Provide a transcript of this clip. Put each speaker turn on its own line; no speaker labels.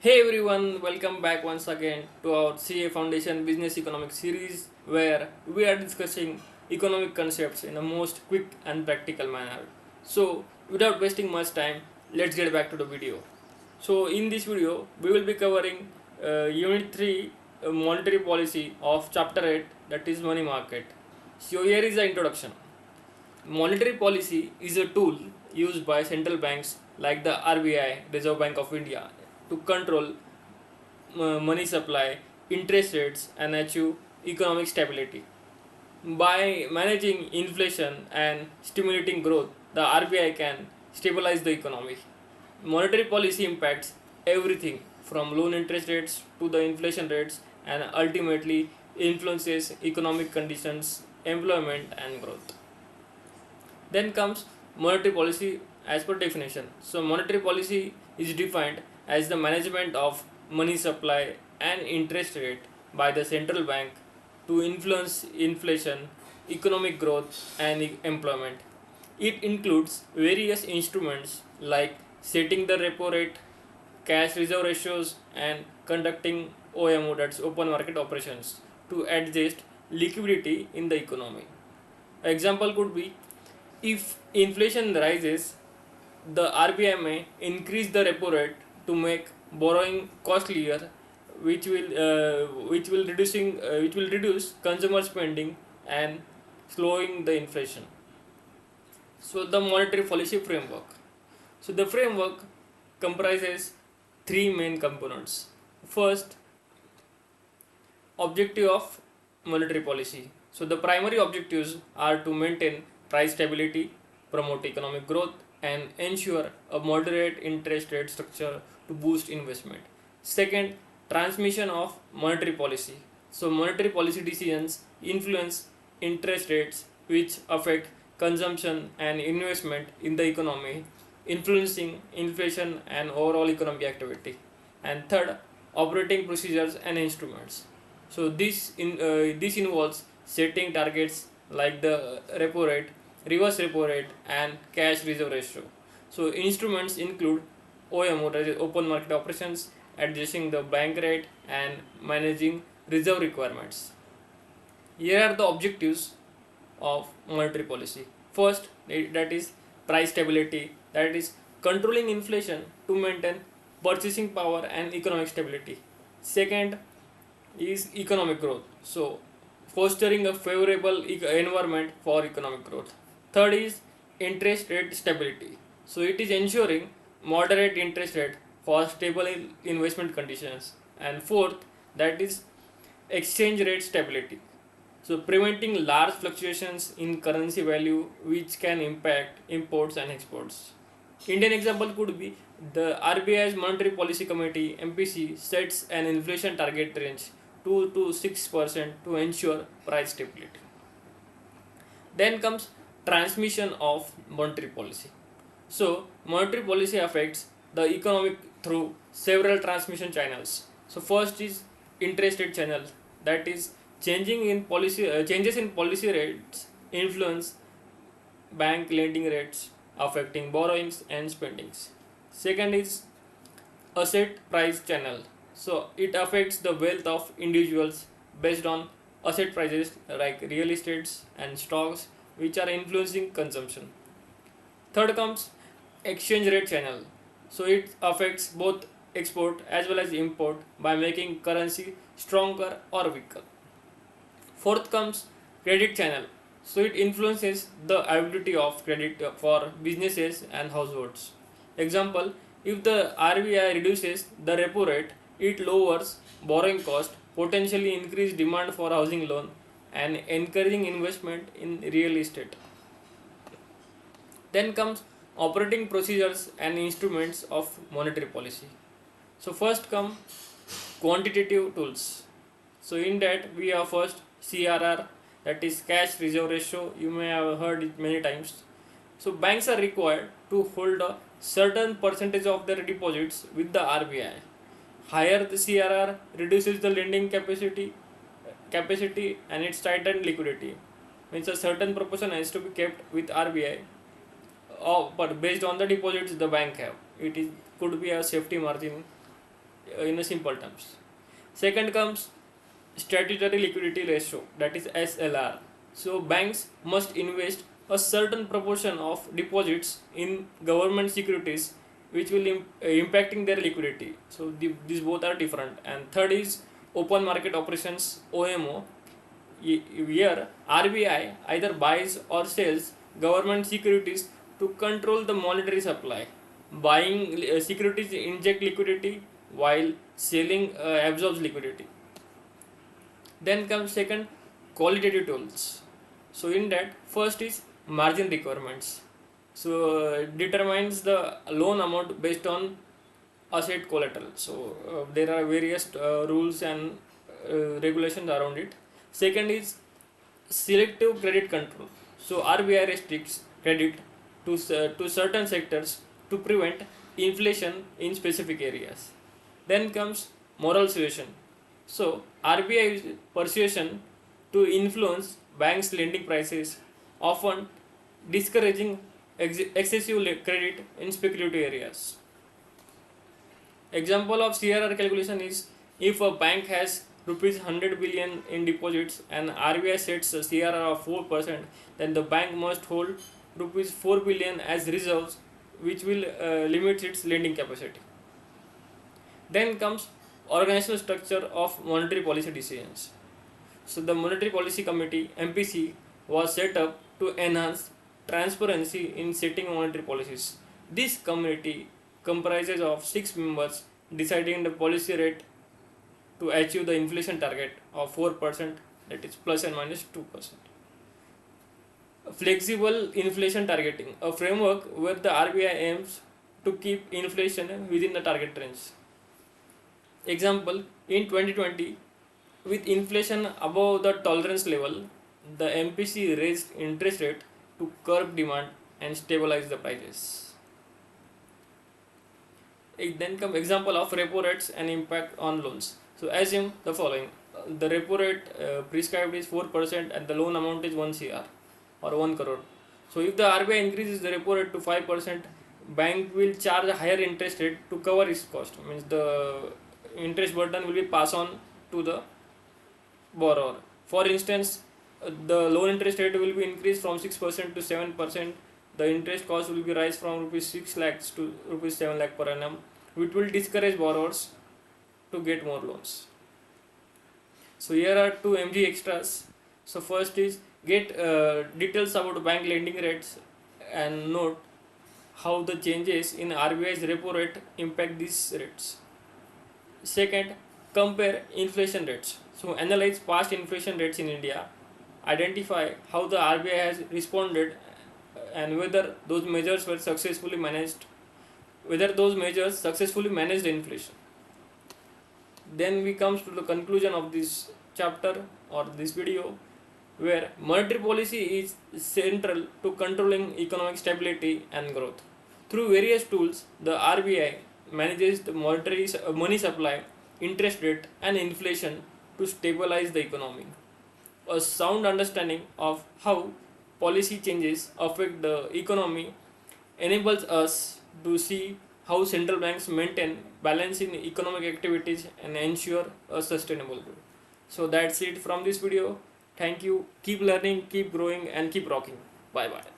Hey everyone, welcome back once again to our CA Foundation Business Economics series where we are discussing economic concepts in a most quick and practical manner. So, without wasting much time, let's get back to the video. So, in this video, we will be covering Unit 3 Monetary Policy of Chapter 8, that is Money Market. So, here is the introduction. Monetary policy is a tool used by central banks like the RBI, Reserve Bank of India, to control money supply, interest rates, and achieve economic stability. By managing inflation and stimulating growth, the RBI can stabilize the economy. Monetary policy impacts everything from loan interest rates to the inflation rates and ultimately influences economic conditions, employment, and growth. Then comes monetary policy as per definition. So, monetary policy is defined as the management of money supply and interest rate by the central bank to influence inflation, economic growth, and employment. It includes various instruments like setting the repo rate, cash reserve ratios, and conducting OMO, that's open market operations, to adjust liquidity in the economy. Example could be if inflation rises, the RBI may increase the repo rate to make borrowing costlier, which will reduce consumer spending and slowing the inflation. So the monetary policy framework. So the framework comprises three main components. First, objective of monetary policy. So the primary objectives are to maintain price stability, promote economic growth, and ensure a moderate interest rate structure to boost investment. Second, transmission of monetary policy. So monetary policy decisions influence interest rates which affect consumption and investment in the economy, influencing inflation and overall economic activity. And third, operating procedures and instruments. So this involves setting targets like the repo rate, reverse repo rate, and cash reserve ratio. So instruments include OMO, that is open market operations, adjusting the bank rate, and managing reserve requirements. Here are the objectives of monetary policy. First, that is price stability, that is controlling inflation to maintain purchasing power and economic stability. Second is economic growth, so fostering a favorable environment for economic growth. Third is interest rate stability, so it is ensuring moderate interest rate for stable investment conditions. And fourth, that is exchange rate stability, so preventing large fluctuations in currency value which can impact imports and exports. Indian example could be the RBI's Monetary Policy Committee MPC sets an inflation target range 2 to 6% to ensure price stability. Then comes transmission of monetary policy. So monetary policy affects the economic through several transmission channels. So first is interest rate channel, that is changes in policy rates influence bank lending rates affecting borrowings and spendings. Second is asset price channel, so it affects the wealth of individuals based on asset prices like real estates and stocks which are influencing consumption. Third comes exchange rate channel, so it affects both export as well as import by making currency stronger or weaker. Fourth comes credit channel, so it influences the availability of credit for businesses and households. Example, if the RBI reduces the repo rate, it lowers borrowing cost, potentially increase demand for housing loan, and encouraging investment in real estate. Then comes operating procedures and instruments of monetary policy. So first come quantitative tools. So in that we have first CRR, that is cash reserve ratio. You may have heard it many times. So banks are required to hold a certain percentage of their deposits with the RBI. Higher the CRR reduces the lending capacity and it's tightened liquidity. Means a certain proportion has to be kept with RBI, but based on the deposits the bank have. It is could be a safety margin. in a simple terms. Second comes statutory liquidity ratio, that is SLR. So banks must invest a certain proportion of deposits in government securities which will impacting their liquidity. So these both are different. And third is open market operations, OMO. Here RBI either buys or sells government securities to control the monetary supply. Buying securities inject liquidity while selling absorbs liquidity. Then comes second, qualitative tools. So in that, first is margin requirements. So determines the loan amount based on asset collateral. So there are various rules and regulations around it. Second is selective credit control. So RBI restricts credit to certain sectors to prevent inflation in specific areas. Then comes moral suasion. So RBI persuasion to influence banks' lending prices, often discouraging excessive credit in speculative areas. Example of CRR calculation is if a bank has rupees 100 billion in deposits and RBI sets a CRR of 4%, then the bank must hold rupees 4 billion as reserves, which will limit its lending capacity. Then comes organizational structure of monetary policy decisions. So the Monetary Policy Committee MPC was set up to enhance transparency in setting monetary policies. This committee comprises of 6 members deciding the policy rate to achieve the inflation target of 4%, that is plus and minus 2%. Flexible inflation targeting, a framework where the RBI aims to keep inflation within the target range. Example, in 2020, with inflation above the tolerance level, the MPC raised interest rate to curb demand and stabilize the prices. Then come example of repo rates and impact on loans. So assume the following: the repo rate prescribed is 4% and the loan amount is 1 CR or 1 crore. So if the RBI increases the repo rate to 5%, bank will charge a higher interest rate to cover its cost. Means the interest burden will be passed on to the borrower. For instance, the loan interest rate will be increased from 6% to 7%. The interest cost will be rise from rupees 6 lakhs to rupees 7 lakh per annum, which will discourage borrowers to get more loans. So here are two MG extras. So first is get details about bank lending rates and note how the changes in RBI's repo rate impact these rates. Second, compare inflation rates. So analyze past inflation rates in India, identify how the RBI has responded and whether those measures were successfully managed, inflation. Then we comes to the conclusion of this chapter or this video, where monetary policy is central to controlling economic stability and growth. Through various tools, the RBI manages the monetary money supply, interest rate and inflation to stabilize the economy. A sound understanding of how policy changes affect the economy enables us to see how central banks maintain balance in economic activities and ensure a sustainable growth. So that's it from this video. Thank you. Keep learning, keep growing and keep rocking. Bye bye.